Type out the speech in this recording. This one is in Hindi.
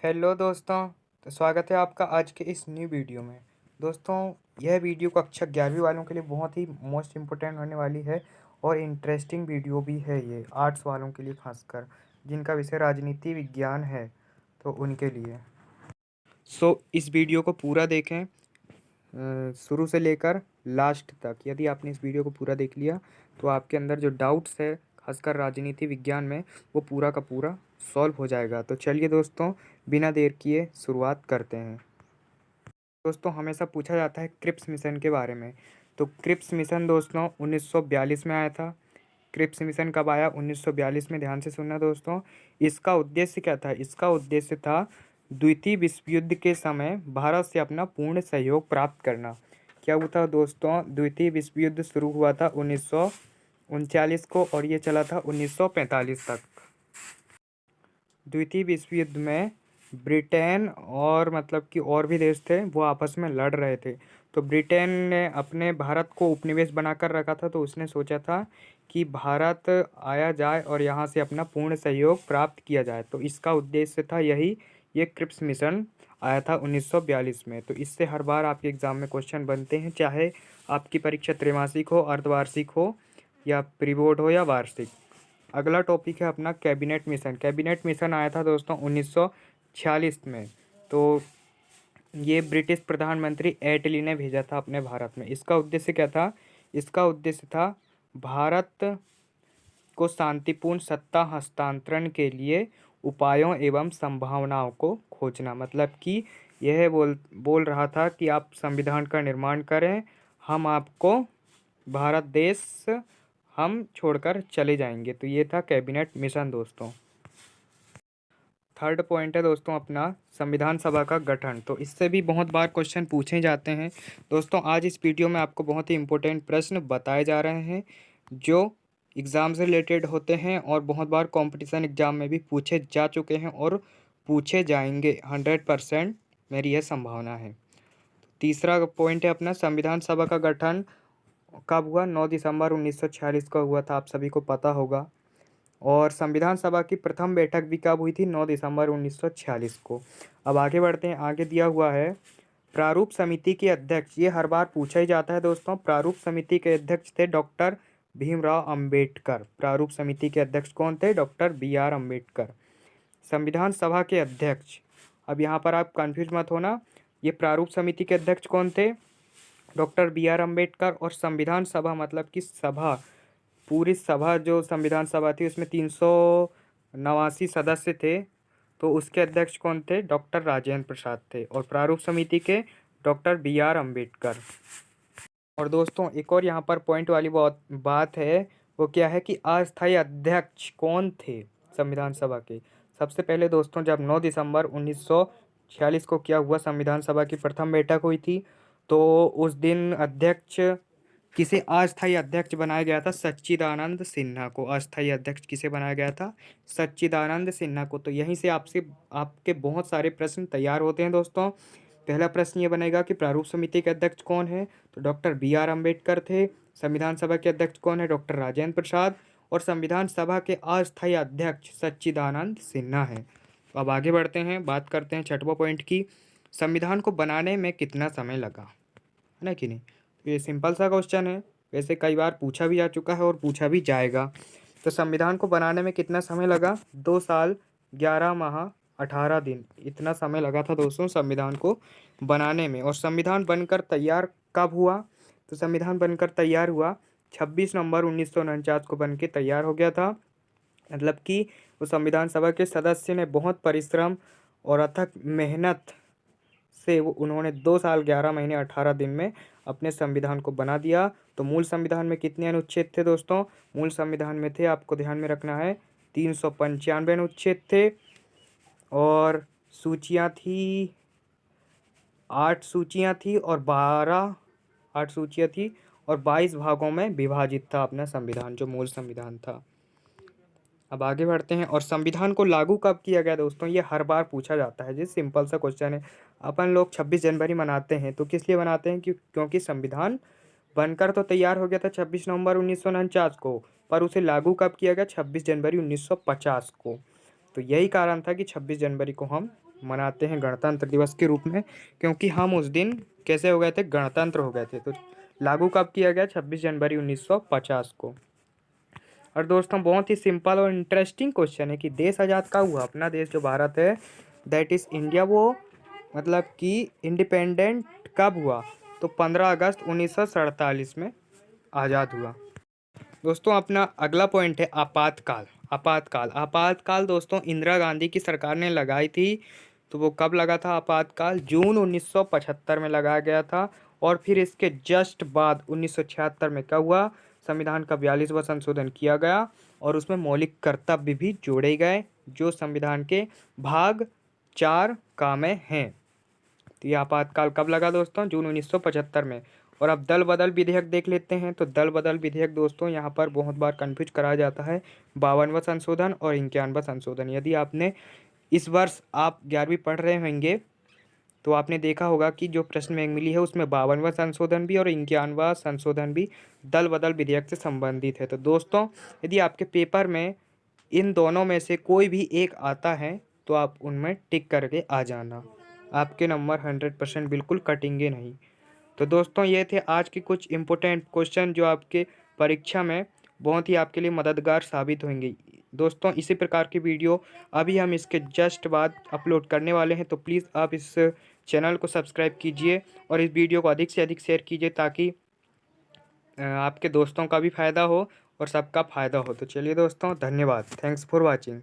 हेलो दोस्तों। तो स्वागत है आपका आज के इस न्यू वीडियो में। दोस्तों, यह वीडियो कक्षा 11वीं वालों के लिए बहुत ही मोस्ट इम्पोर्टेंट होने वाली है और इंटरेस्टिंग वीडियो भी है ये आर्ट्स वालों के लिए, खासकर जिनका विषय राजनीति विज्ञान है तो उनके लिए। इस वीडियो को पूरा देखें, शुरू से लेकर लास्ट तक। यदि आपने इस वीडियो को पूरा देख लिया तो आपके अंदर जो डाउट्स है खासकर राजनीति विज्ञान में वो पूरा का पूरा सॉल्व हो जाएगा। तो चलिए दोस्तों, बिना देर किए शुरुआत करते हैं। दोस्तों, हमेशा पूछा जाता है क्रिप्स मिशन के बारे में। तो क्रिप्स मिशन दोस्तों 1942 में आया था। क्रिप्स मिशन कब आया? 1942 में। ध्यान से सुनना दोस्तों। इसका उद्देश्य क्या था? इसका उद्देश्य था द्वितीय विश्व युद्ध के समय भारत से अपना पूर्ण सहयोग प्राप्त करना। क्या हुआ था दोस्तों? द्वितीय विश्व युद्ध शुरू हुआ था 1939 को और ये चला था 1945 तक। द्वितीय विश्व युद्ध में ब्रिटेन और मतलब कि और भी देश थे वो आपस में लड़ रहे थे। तो ब्रिटेन ने अपने भारत को उपनिवेश बनाकर रखा था, तो उसने सोचा था कि भारत आया जाए और यहाँ से अपना पूर्ण सहयोग प्राप्त किया जाए। तो इसका उद्देश्य था यही, ये क्रिप्स मिशन आया था 1942 में। तो इससे हर बार आपके एग्ज़ाम में क्वेश्चन बनते हैं, चाहे आपकी परीक्षा त्रैमासिक हो, अर्धवार्षिक हो या प्री बोर्ड हो या वार्षिक। अगला टॉपिक है अपना कैबिनेट मिशन। कैबिनेट मिशन आया था दोस्तों 1946 में। तो ये ब्रिटिश प्रधानमंत्री एटली ने भेजा था अपने भारत में। इसका उद्देश्य क्या था? इसका उद्देश्य था भारत को शांतिपूर्ण सत्ता हस्तांतरण के लिए उपायों एवं संभावनाओं को खोजना। मतलब कि यह बोल रहा था कि आप संविधान का निर्माण करें, हम आपको भारत देश हम छोड़कर चले जाएंगे। तो ये था कैबिनेट मिशन दोस्तों। थर्ड पॉइंट है दोस्तों अपना संविधान सभा का गठन। तो इससे भी बहुत बार क्वेश्चन पूछे जाते हैं दोस्तों। आज इस वीडियो में आपको बहुत ही इंपॉर्टेंट प्रश्न बताए जा रहे हैं जो एग्ज़ाम से रिलेटेड होते हैं और बहुत बार कंपटीशन एग्ज़ाम में भी पूछे जा चुके हैं और पूछे जाएंगे। 100% मेरी यह संभावना है। तीसरा पॉइंट है अपना संविधान सभा का गठन कब हुआ? 9 दिसंबर 1946 को हुआ था, आप सभी को पता होगा। और संविधान सभा की प्रथम बैठक भी कब हुई थी? 9 दिसंबर 1946 को। अब आगे बढ़ते हैं। आगे दिया हुआ है प्रारूप समिति के अध्यक्ष। ये हर बार पूछा ही जाता है दोस्तों। प्रारूप समिति के अध्यक्ष थे डॉक्टर भीमराव अंबेडकर। प्रारूप समिति के अध्यक्ष कौन थे? Doctor BR Ambedkar. संविधान सभा के अध्यक्ष, अब यहाँ पर आप कंफ्यूज मत होना, ये प्रारूप समिति के अध्यक्ष कौन थे? Doctor BR Ambedkar. और संविधान सभा मतलब कि सभा, पूरी सभा जो संविधान सभा थी उसमें 389 सदस्य थे, तो उसके अध्यक्ष कौन थे? डॉक्टर राजेंद्र प्रसाद थे। और प्रारूप समिति के डॉक्टर BR अम्बेडकर। और दोस्तों एक और यहाँ पर पॉइंट वाली बात है, वो क्या है कि अस्थायी अध्यक्ष कौन थे संविधान सभा के? सबसे पहले दोस्तों जब 9 दिसंबर 1946 को क्या हुआ, संविधान सभा की प्रथम बैठक हुई थी, तो उस दिन अध्यक्ष किसे अस्थायी अध्यक्ष बनाया गया था? सच्चिदानंद सिन्हा को। अस्थायी अध्यक्ष किसे बनाया गया था? सच्चिदानंद सिन्हा को। तो यहीं से आपसे आपके बहुत सारे प्रश्न तैयार होते हैं दोस्तों। पहला प्रश्न ये बनेगा कि प्रारूप समिति के अध्यक्ष कौन है? तो डॉक्टर BR अम्बेडकर थे। संविधान सभा के अध्यक्ष कौन है? डॉक्टर राजेंद्र प्रसाद। और संविधान सभा के अस्थायी अध्यक्ष सच्चिदानंद सिन्हा है। तो अब आगे बढ़ते हैं, बात करते हैं छठवां पॉइंट की। संविधान को बनाने में कितना समय लगा, है ना कि नहीं? तो ये सिंपल सा क्वेश्चन है, वैसे कई बार पूछा भी जा चुका है और पूछा भी जाएगा। तो संविधान को बनाने में कितना समय लगा? 2 साल 11 माह 18 दिन, इतना समय लगा था दोस्तों संविधान को बनाने में। और संविधान बनकर तैयार कब हुआ? तो संविधान बनकर तैयार हुआ 26 नवंबर 1949 को बन के तैयार हो गया था। मतलब कि उस संविधान सभा के सदस्य ने बहुत परिश्रम और अथक मेहनत से वो उन्होंने 2 साल 11 महीने 18 दिन में अपने संविधान को बना दिया। तो मूल संविधान में कितने अनुच्छेद थे दोस्तों? मूल संविधान में थे, आपको ध्यान में रखना है, 395 अनुच्छेद थे। और सूचियाँ थी 8 सूचियाँ थी और 8 सूचियाँ थी और 22 भागों में विभाजित था अपना संविधान, जो मूल संविधान था। अब आगे बढ़ते हैं। और संविधान को लागू कब किया गया दोस्तों? ये हर बार पूछा जाता है, जी सिंपल सा क्वेश्चन है। अपन लोग 26 जनवरी मनाते हैं, तो किस लिए मनाते हैं? क्योंकि संविधान बनकर तो तैयार हो गया था 26 नवंबर 1949 को, पर उसे लागू कब किया गया? 26 जनवरी 1950 को। तो यही कारण था कि 26 जनवरी को हम मनाते हैं गणतंत्र दिवस के रूप में, क्योंकि हम उस दिन कैसे हो गए थे, गणतंत्र हो गए थे। तो लागू कब किया गया, 26 जनवरी 1950 को। और दोस्तों बहुत ही सिंपल और इंटरेस्टिंग क्वेश्चन है कि देश आज़ाद कब हुआ। अपना देश जो भारत है, दैट इज़ इंडिया, वो मतलब कि इंडिपेंडेंट कब हुआ, तो 15 अगस्त 1947 में आज़ाद हुआ। दोस्तों अपना अगला पॉइंट है आपातकाल। आपातकाल आपातकाल दोस्तों इंदिरा गांधी की सरकार ने लगाई थी। तो वो कब लगा था आपातकाल, जून 1975 में लगाया गया था। और फिर इसके जस्ट बाद 1976 में क्या हुआ, संविधान का 42वां संशोधन किया गया और उसमें मौलिक कर्तव्य भी जोड़े गए जो संविधान के भाग 4 का में हैं। तो ये आपातकाल कब लगा दोस्तों, जून 1975 में। और अब दल बदल विधेयक देख लेते हैं। तो दल बदल विधेयक दोस्तों यहाँ पर बहुत बार कन्फ्यूज कराया जाता है, 52वां संशोधन और 51वां संशोधन। यदि आपने इस वर्ष आप 11वीं पढ़ रहे होंगे तो आपने देखा होगा कि जो प्रश्न बैंक मिली है उसमें 52वां संशोधन भी और 51वां संशोधन भी दल बदल विधेयक से संबंधित है। तो दोस्तों यदि आपके पेपर में इन दोनों में से कोई भी एक आता है तो आप उनमें टिक करके आ जाना, आपके नंबर 100% बिल्कुल कटेंगे नहीं। तो दोस्तों ये थे आज के कुछ इम्पोर्टेंट क्वेश्चन जो आपके परीक्षा में बहुत ही आपके लिए मददगार साबित होंगे। दोस्तों इसी प्रकार की वीडियो अभी हम इसके जस्ट बाद अपलोड करने वाले हैं, तो प्लीज़ आप इस चैनल को सब्सक्राइब कीजिए और इस वीडियो को अधिक से अधिक शेयर कीजिए ताकि आपके दोस्तों का भी फ़ायदा हो और सबका फ़ायदा हो। तो चलिए दोस्तों, धन्यवाद। Thanks for watching.